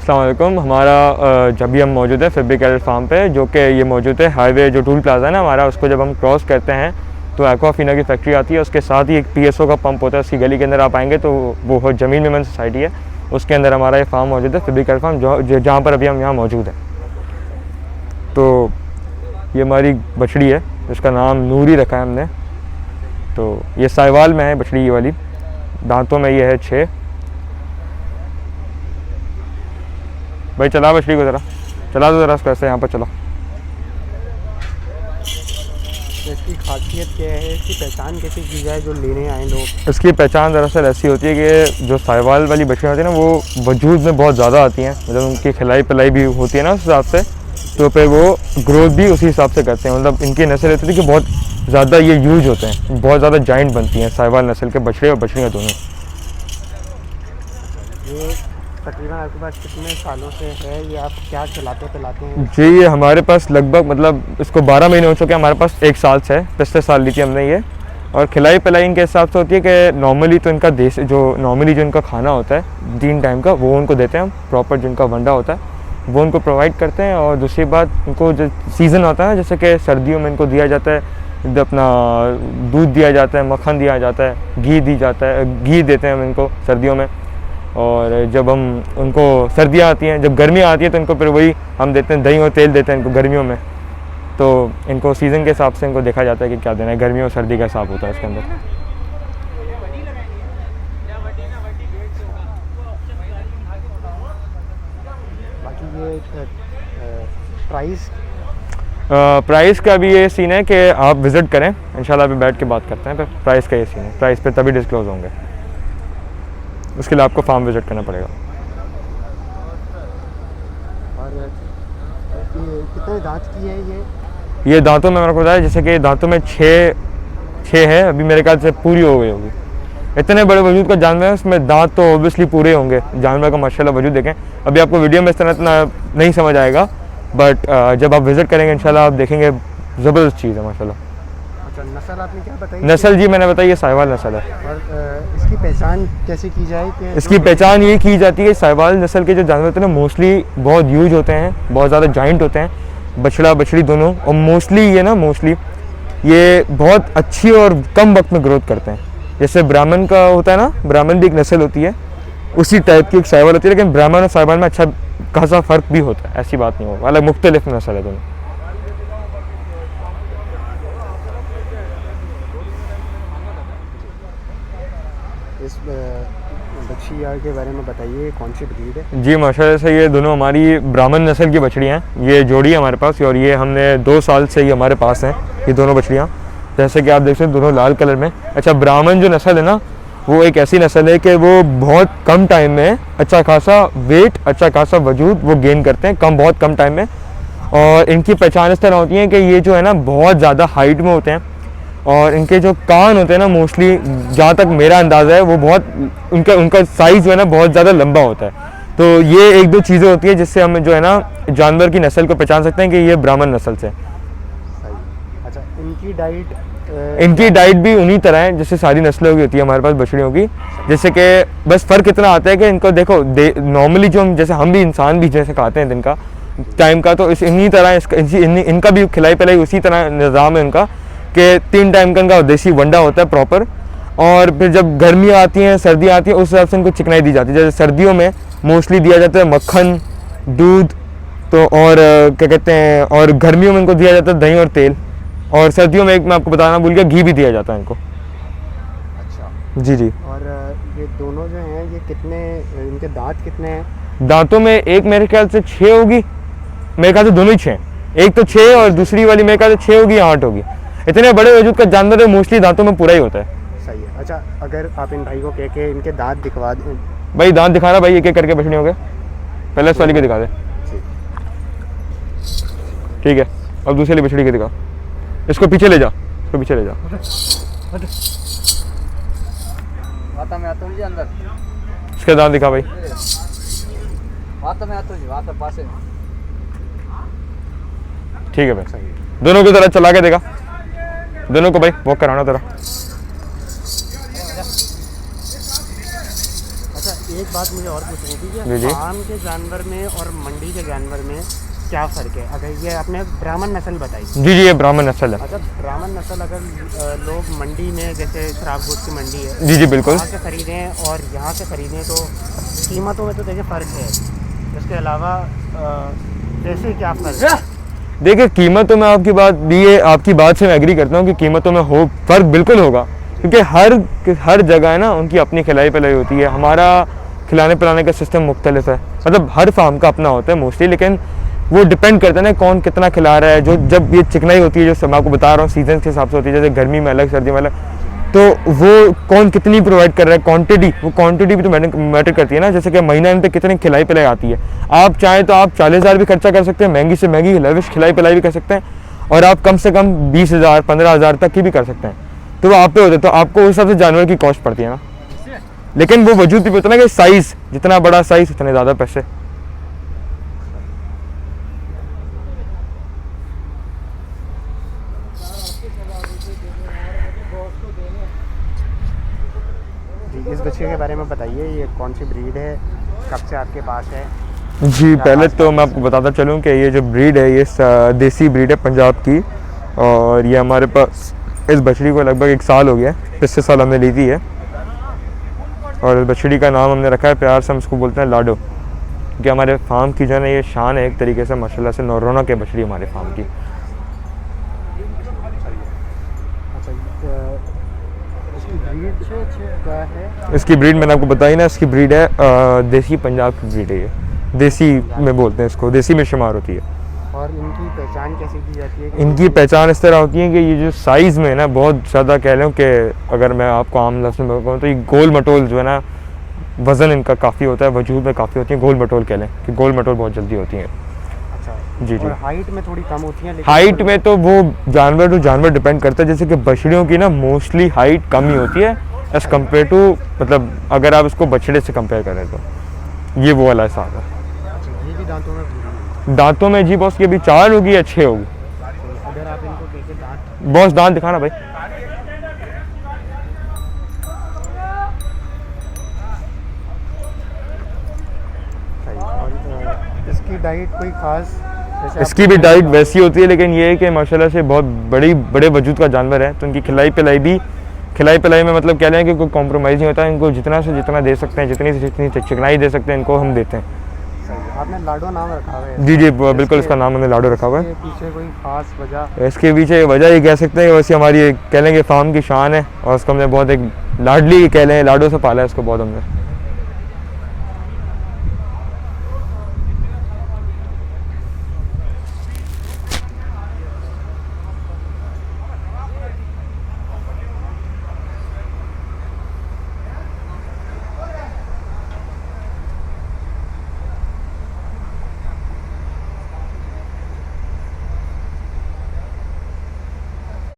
अस्सलाम वालेकुम। हमारा जब भी हम मौजूद है फिब्रिक कैटल फार्म पे, जो कि ये मौजूद है हाईवे जो टूल प्लाजा है ना हमारा, उसको जब हम क्रॉस करते हैं तो एक्वाफिना की फैक्ट्री आती है। उसके साथ ही एक PSO का पंप होता है। उसकी गली के अंदर आप आएंगे तो वो जमीन मेमन सोसाइटी है, उसके अंदर हमारा ये फार्म मौजूद है, फिब्रिक कैटल फार्म, जहाँ पर अभी हम यहाँ मौजूद हैं। तो ये हमारी बछड़ी है जिसका नाम नूरी रखा है हमने। तो ये साहिवाल में है बछड़ी, ये वाली दांतों में ये है 6। भाई चला बछड़ी को ज़रा, चला दो ज़रा इसको ऐसे, यहाँ पर चला। इसकी खासियत क्या है, इसकी पहचान कैसे की जाए जो लेने आए लोग? इसकी पहचान दरअसल ऐसी होती है कि जो साहिवाल वाली बछड़ियाँ होती है ना, वो वजूद में बहुत ज़्यादा आती हैं, मतलब उनकी खिलाई पिलाई भी होती है ना उस हिसाब से, तो फिर वो ग्रोथ भी उसी हिसाब से करते हैं। मतलब इनकी नस्ल होती है कि बहुत ज़्यादा ये यूज होते हैं, बहुत ज़्यादा जाइंट बनती हैं साहिवाल नस्ल के बछड़े और बछड़ियाँ दोनों। ये तकरीबन आपके पास कितने सालों से है, ये आप क्या खिलाते पिलाते हैं? जी, ये हमारे पास लगभग मतलब इसको 12 महीने हो चुके हैं, हमारे पास 1 साल से है, पिछले साल ली थी हमने ये। और खिलाई पिलाई इनके हिसाब से होती है कि नॉर्मली तो इनका नॉर्मली जो इनका खाना होता है 3 टाइम का, वो उनको देते हैं हम, प्रॉपर जिनका वंडा होता है वो उनको प्रोवाइड करते हैं। और दूसरी बात, इनको जो सीज़न होता है ना, जैसे कि सर्दियों में इनको दिया जाता है अपना दूध दिया जाता है, मक्खन दिया जाता है, घी दी जाता है, घी देते हैं हम इनको सर्दियों में। और जब हम उनको सर्दियाँ आती हैं, जब गर्मियाँ आती हैं तो इनको फिर वही हम देते हैं, दही और तेल देते हैं इनको गर्मियों में। तो इनको सीज़न के हिसाब से इनको देखा जाता है कि क्या देना है, गर्मियों और सर्दी का हिसाब होता है इसके अंदर। बाकी ये प्राइस का भी ये सीन है कि आप विज़िट करें, इंशाल्लाह अभी बैठ के बात करते हैं। फिर प्राइस का ये सीन है, प्राइस पे तभी डिस्क्लोज़ होंगे, उसके लिए आपको फार्म विज़िट करना पड़ेगा। और ये कितने दांत की है ये दांतों में मेरे को बताया, जैसे कि दांतों में 6 है, अभी मेरे ख्याल से पूरी हो गई होगी। इतने बड़े वजूद का जानवर है, उसमें दांत तो ऑब्वियसली पूरे होंगे। जानवर का माशाल्लाह वजूद देखें, अभी आपको वीडियो में इस तरह इतना नहीं समझ आएगा, बट जब आप विज़िट करेंगे इंशाल्लाह आप देखेंगे, ज़बरदस्त चीज़ है माशाल्लाह। अच्छा, नस्ल आपने क्या बताई? नस्ल जी मैंने बताई, ये साहिवाल नस्ल है। और इसकी पहचान कैसे की जाए? कि इसकी पहचान ये की जाती है, साहिवाल नस्ल के जो जानवर होते हैं ना मोस्टली बहुत यूज होते हैं, बहुत ज़्यादा जाइंट होते हैं, बछड़ा बछड़ी दोनों। और मोस्टली ये बहुत अच्छी और कम वक्त में ग्रोथ करते हैं। जैसे ब्राह्मण का होता है ना, ब्राह्मण भी एक नस्ल होती है, उसी टाइप की एक साहिवाल होती है, लेकिन ब्राह्मण और साहिवाल में अच्छा खासा फ़र्क भी होता है, ऐसी बात नहीं होगा, अलग मुख्तलिफ नस्ल है दोनों। इस बछिया के बारे में बताइए, कौन सी ब्रीड है? जी माशाल्लाह से ये दोनों हमारी ब्राह्मण नस्ल की बछड़ियाँ हैं। ये जोड़ी है हमारे पास, और ये हमने 2 साल से ही हमारे पास हैं ये दोनों बछड़ियाँ, जैसे कि आप देख सकते हैं दोनों लाल कलर में। अच्छा, ब्राह्मण जो नस्ल है ना, वो एक ऐसी नस्ल है कि वो बहुत कम टाइम में अच्छा खासा वेट, अच्छा खासा वजूद वो गेन करते हैं, बहुत कम टाइम में। और इनकी पहचान इस तरह होती है कि ये जो है ना बहुत ज़्यादा हाइट में होते हैं, और इनके जो कान होते हैं ना मोस्टली, जहाँ तक मेरा अंदाज़ा है, वो बहुत उनका साइज़ जो है ना बहुत ज़्यादा लंबा होता है। तो ये 1-2 चीज़ें होती है जिससे हम जो है ना जानवर की नस्ल को पहचान सकते हैं कि ये ब्राह्मण नस्ल से। अच्छा, इनकी डाइट भी उन्हीं तरह है जैसे सारी नस्लों की होती है हमारे पास बछड़ियों की। जैसे कि बस फ़र्क इतना आता है कि इनको देखो नॉर्मली जो जैसे हम भी इंसान भी जैसे खाते हैं दिन का टाइम का, तो इन्हीं तरह इनका भी खिलाई पिलाई उसी तरह निज़ाम है इनका कि 3 टाइम का इनका देसी वंडा होता है प्रॉपर। और फिर जब गर्मियाँ आती हैं, सर्दियाँ आती हैं, उस हिसाब से इनको चिकनाई दी जाती है। जैसे सर्दियों में मोस्टली दिया जाता है मक्खन, दूध, तो और क्या कहते हैं, और गर्मियों में इनको दिया जाता है दही और तेल, और सर्दियों में एक मैं आपको बताना भूल गया, घी भी दिया जाता है इनको। अच्छा जी। और ये दोनों जो हैं, ये कितने, इनके दांत कितने हैं? दांतों में एक मेरे ख्याल से 6 होगी, मेरे ख्याल से दोनों ही 6, एक तो 6 और दूसरी वाली मेरे ख्याल से 6 होगी या 8 होगी। इतने बड़े वजूद का जानवर है, मोस्टली दांतों में पूरा ही होता है। सही है। अच्छा, अगर आप इन भाई को कह के इनके दांत दिखवा दें। भाई दांत दिखाना भाई, एक-एक करके बछड़ियों के, पहले इस वाली के दिखा दे। ठीक है, अब दूसरी वाली बछड़ी के दिखा, इसको पीछे ले जा, इसको पीछे ले जा। अंदर इसके दांत दिखा भाई। ठीक है भाई, दोनों को जरा चला के देगा, दोनों को भाई वॉक कराना जरा। अच्छा, एक बात मुझे और पूछनी थी जी, कि जी। फार्म के जानवर में और मंडी के जानवर में क्या फ़र्क है? अगर ये आपने ब्राह्मण नस्ल बताई, जी जी, ये ब्राह्मण नस्ल है। अच्छा ब्राह्मण नस्ल अगर लोग मंडी में, जैसे श्राप गोट की मंडी है, जी जी बिल्कुल। वहाँ से ख़रीदें और यहाँ से ख़रीदें तो कीमतों में तो देखिए फ़र्क है। इसके अलावा जैसे क्या फ़र्क है? देखिए कीमतों में आपकी बात से मैं एग्री करता हूँ कि कीमतों में फ़र्क बिल्कुल होगा, क्योंकि हर जगह है ना उनकी अपनी खिलाई पिलाई होती है। हमारा खिलाने पिलाने का सिस्टम मुख्तलिफ है, मतलब हर फार्म का अपना होता है मोस्टली, लेकिन वो डिपेंड करता है ना कौन कितना खिला रहा है। जो जब ये चिकनाई होती है, जो मैं आपको बता रहा हूँ सीजन के हिसाब से होती है, जैसे गर्मी में अलग सर्दी में अलग, तो वो कौन कितनी प्रोवाइड कर रहा है, क्वांटिटी भी तो मैटर करती है ना। जैसे कि महीना इन पे कितनी खिलाई पिलाई आती है, आप चाहें तो आप 40,000 भी खर्चा कर सकते हैं, महंगी से महंगी लेविश खिलाई पिलाई भी कर सकते हैं, और आप कम से कम 20,000 15,000 तक की भी कर सकते हैं। तो वो आप पे होता है, तो आपको उस हिसाब से जानवर की कॉस्ट पड़ती है ना। लेकिन वो वजूद भी होता है ना कि साइज़ जितना बड़ा साइज़ उतने ज़्यादा पैसे। जी, इस बच्चे के बारे में बताइए, ये कौन सी ब्रीड है, कब से आपके पास है? जी, पहले तो मैं आपको बताता चलूँ कि ये जो ब्रीड है ये देसी ब्रीड है पंजाब की, और ये हमारे पास इस बछड़ी को लगभग 1 साल हो गया है। पिछले साल हमने ली थी है, और इस बछड़ी का नाम हमने रखा है प्यार से, हम इसको बोलते हैं लाडो, क्योंकि हमारे फार्म की जो है ना ये शान है एक तरीके से, माशाल्लाह से रौनक है बछड़ी हमारे फार्म की। अच्छा, इसकी ब्रीड क्या है? इसकी ब्रीड मैंने आपको बताई ना, इसकी ब्रीड है देसी पंजाब की ब्रीड है ये, देसी में बोलते हैं इसको, देसी में शुमार होती है। और इनकी पहचान कैसे की जाती है? इनकी पहचान इस तरह होती है कि ये जो साइज़ में है ना बहुत ज़्यादा, कह लें कि अगर मैं आपको आम लफ्ज़ में कहूँ तो ये गोल मटोल जो है ना, वज़न इनका काफ़ी होता है, वजूद में काफ़ी होती है, गोल मटोल कह लें कि गोल मटोल बहुत जल्दी होती हैं। अच्छा जी जी। और हाइट में थोड़ी कम होती है, लेकिन हाइट में तो वो जानवर टू जानवर डिपेंड करता है, जैसे कि बछड़ियों की ना मोस्टली हाइट कम ही होती है एज़ कम्पेयर टू, मतलब अगर आप इसको बछड़े से कंपेयर करें तो ये वो वाला हिसाब है। अच्छा, ये भी दांतों में पूरी है। दांतों में जी बॉस की अभी 4 होगी या 6 होगी। अगर आप इनको देखें दांत, बॉस दांत दिखाना भाई। सही। और इसकी डाइट कोई खास, जैसे इसकी भी डाइट वैसी होती है, लेकिन ये है कि माशाल्लाह से बहुत बड़े वजूद का जानवर है, तो उनकी खिलाई पिलाई में मतलब कह लें कि कोई कॉम्प्रोमाइज़ नहीं होता है। इनको जितना से जितना दे सकते हैं, जितनी से जितनी चिकनाई दे सकते हैं, इनको हम देते हैं। सही। आपने लाडो नाम रखा हुआ है? जी जी बिल्कुल, इसका नाम हमने लाडो रखा हुआ है। इसके पीछे कोई खास वजह? इसके पीछे वजह ये कह सकते हैं कि वैसे हमारी कह लेंगे फार्म की शान है, और उसको हमने बहुत एक लाडली कह लें, लाडो से पाला है इसको बहुत हमने।